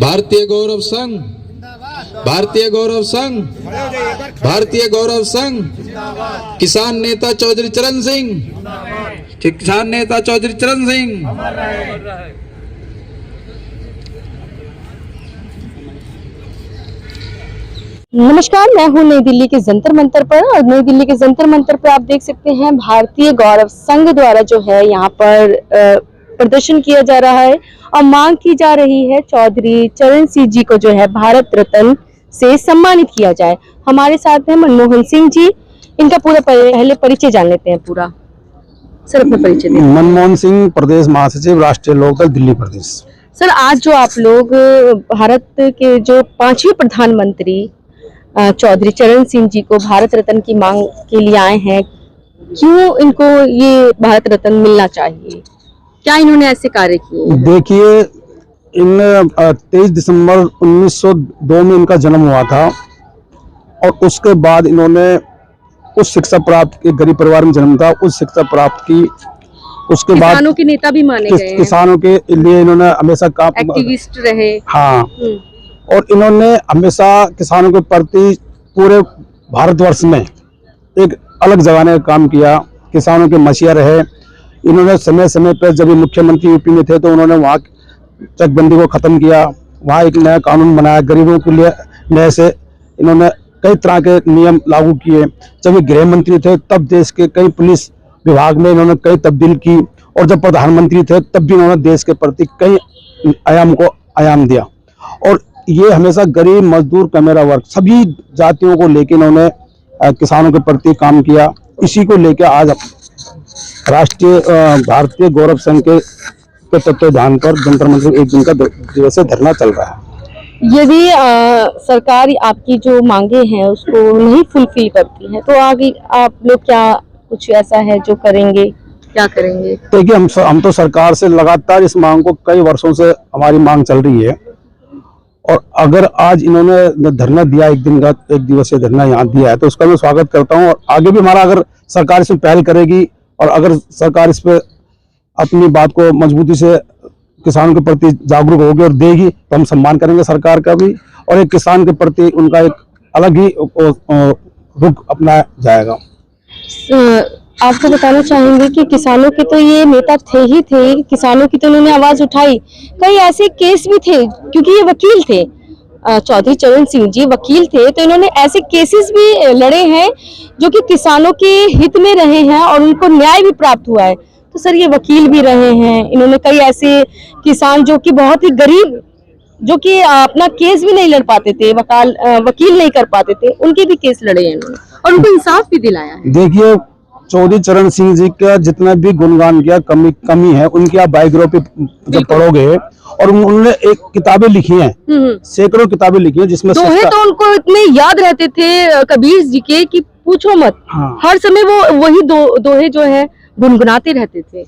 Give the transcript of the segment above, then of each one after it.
भारतीय गौरव संघ, भारतीय गौरव संघ, भारतीय गौरव संघ, किसान नेता चौधरी चरण सिंह, किसान नेता चौधरी चरण सिंह। नमस्कार, मैं हूं नई दिल्ली के जंतर मंतर पर और नई दिल्ली के जंतर मंतर पर आप देख सकते हैं भारतीय गौरव संघ द्वारा जो है यहाँ पर प्रदर्शन किया जा रहा है और मांग की जा रही है चौधरी चरण सिंह जी को जो है भारत रत्न से सम्मानित किया जाए। हमारे साथ हैं मनमोहन सिंह जी, इनका पूरा पहले परिचय जान लेते हैं। पूरा सर अपना परिचय दें। मनमोहन सिंह, प्रदेश महासचिव, राष्ट्रीय लोकदल, दिल्ली प्रदेश। सर, आज जो आप लोग भारत के जो 5वें प्रधानमंत्री चौधरी चरण सिंह जी को भारत रत्न की मांग के लिए आए हैं, क्यों इनको ये भारत रत्न मिलना चाहिए? क्या इन्होंने ऐसे कार्य किए? देखिए, इन 23 दिसंबर 1902 में इनका जन्म हुआ था और उसके बाद इन्होंने उस शिक्षा प्राप्त की, गरीब परिवार में जन्म था, उस शिक्षा प्राप्त की। उसके बाद किसानों के नेता भी माने गए हैं। किसानों के लिए इन्होंने हमेशा काम, एक्टिविस्ट रहे। हाँ, और इन्होंने हमेशा किसानों के प्रति पूरे भारतवर्ष में एक अलग जगाने का काम किया। किसानों के मसीहा रहे। इन्होंने समय समय पर, जब मुख्यमंत्री यूपी में थे तो उन्होंने वहाँ चकबंदी को खत्म किया, वहाँ एक नया कानून बनाया गरीबों के लिए। नए से इन्होंने कई तरह के नियम लागू किए। जब ये गृह मंत्री थे तब देश के कई पुलिस विभाग में इन्होंने कई तब्दील की, और जब प्रधानमंत्री थे तब भी इन्होंने देश के प्रति कई आयाम को आयाम दिया। और ये हमेशा गरीब, मजदूर, कमेरा वर्ग, सभी जातियों को लेकर इन्होंने किसानों के प्रति काम किया। इसी को लेकर आज राष्ट्रीय भारतीय गौरव संघ के तत्वाधान पर जंतर मंतर एक दिन का दिवसीय धरना चल रहा है। यदि सरकार आपकी जो मांगे हैं उसको नहीं फुलफिल करती है तो आगे आप लोग क्या कुछ ऐसा है जो करेंगे? क्या करेंगे? देखिए, हम तो सरकार से लगातार इस मांग को, कई वर्षों से हमारी मांग चल रही है, और अगर आज इन्होंने धरना दिया, एक दिन का एक दिवसीय धरना यहाँ दिया है, तो उसका मैं स्वागत करता हूँ। और आगे भी हमारा, अगर सरकार इसमें पहल करेगी और अगर सरकार इस पर अपनी बात को मजबूती से किसानों के प्रति जागरूक होगी और देगी तो हम सम्मान करेंगे सरकार का भी, और एक किसान के प्रति उनका एक अलग ही रुख अपनाया जाएगा। आपको बताना चाहेंगे कि किसानों के तो ये नेता थे ही थे, किसानों की तो उन्होंने आवाज उठाई। कई ऐसे केस भी थे, क्योंकि ये वकील थे, चौधरी चरण सिंह जी वकील थे, तो इन्होंने ऐसे केसेस भी लड़े हैं जो कि किसानों के हित में रहे हैं और उनको न्याय भी प्राप्त हुआ है। तो सर, ये वकील भी रहे हैं, इन्होंने कई ऐसे किसान जो कि बहुत ही गरीब, जो कि अपना केस भी नहीं लड़ पाते थे, वकील नहीं कर पाते थे, उनके भी केस लड़े हैं इन्होंने और उनको इंसाफ भी दिलाया है। देखिए, चौधरी चरण सिंह जी का जितना भी गुणगान किया, कमी है उनकी। आप बायोग्राफी जब पढ़ोगे, और उन्होंने एक किताबें लिखी हैं, सैकड़ों किताबें लिखी हैं, जिसमें दोहे तो उनको इतने याद रहते थे कबीर जी के कि पूछो मत। हाँ। हर समय वो वही दोहे जो है गुनगुनाते रहते थे।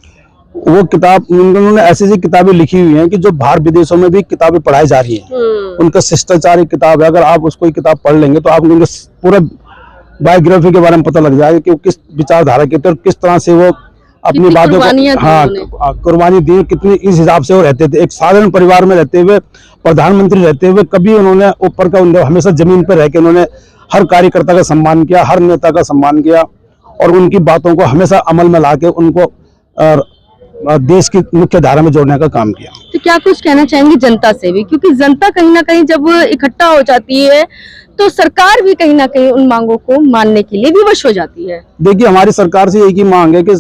वो किताब, उन्होंने ऐसी किताबें लिखी हुई हैं कि जो बाहर विदेशों में भी किताबें पढ़ाई जा रही हैं। उनका शिष्टाचार एक किताब है, अगर आप उसको किताब पढ़ लेंगे तो आप उनके पूरा बायोग्राफी के बारे में पता लग जाएगा कि वो किस विचारधारा के थे और किस तरह से वो अपनी बातों को कुर्बानी दी, कितनी इस हिसाब से वो रहते थे। एक साधारण परिवार में रहते हुए, प्रधानमंत्री रहते हुए, कभी उन्होंने ऊपर का, हमेशा जमीन पर रह के उन्होंने हर कार्यकर्ता का सम्मान किया, हर नेता का सम्मान किया, और उनकी बातों को हमेशा अमल में लाके उनको देश की मुख्य धारा में जोड़ने का काम किया। तो क्या कुछ कहना चाहेंगे जनता से भी, क्योंकि जनता कहीं ना कहीं जब इकट्ठा हो जाती है तो सरकार भी कहीं ना कहीं उन मांगों को मानने के लिए विवश हो जाती है। देखिए, हमारी सरकार से एक ही मांग है कि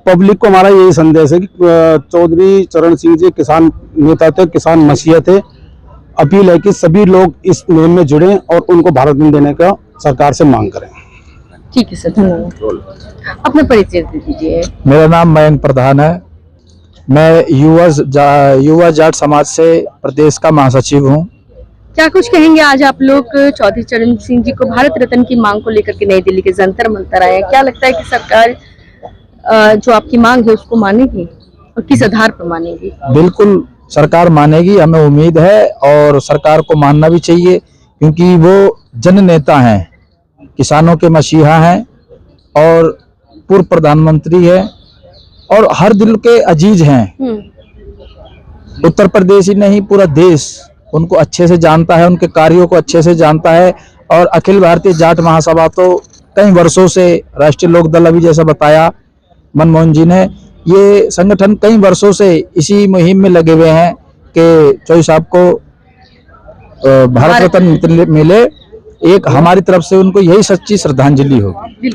पब्लिक को हमारा यही संदेश है कि चौधरी चरण सिंह जी किसान नेता थे, किसान मसीहा थे। अपील है कि सभी लोग इस मुहिम में जुड़े और उनको भारत रत्न देने का सरकार से मांग करें। ठीक है सर, धन्यवाद। अपना परिचय दे दीजिए। मेरा नाम मयंक प्रधान है। मैं युवा जाट समाज से प्रदेश का महासचिव हूँ। क्या कुछ कहेंगे, आज आप लोग चौधरी चरण सिंह जी को भारत रत्न की मांग को लेकर के नई दिल्ली के जंतर मंतर आए हैं? क्या लगता है कि सरकार जो आपकी मांग है उसको मानेगी और किस आधार पर मानेगी? बिल्कुल सरकार मानेगी, हमें उम्मीद है, और सरकार को मानना भी चाहिए, क्योंकि वो जन नेता हैं, किसानों के मसीहा हैं और पूर्व प्रधानमंत्री है और हर दिल के अजीज हैं। उत्तर प्रदेश ही नहीं पूरा देश उनको अच्छे से जानता है, उनके कार्यों को अच्छे से जानता है। और अखिल भारतीय जाट महासभा तो कई वर्षों से, राष्ट्रीय लोक दल अभी जैसा बताया मनमोहन जी ने, ये संगठन कई वर्षों से इसी मुहिम में लगे हुए हैं कि चौधरी साहब को भारत रत्न मिले। एक हमारी तरफ से उनको यही सच्ची श्रद्धांजलि होगी।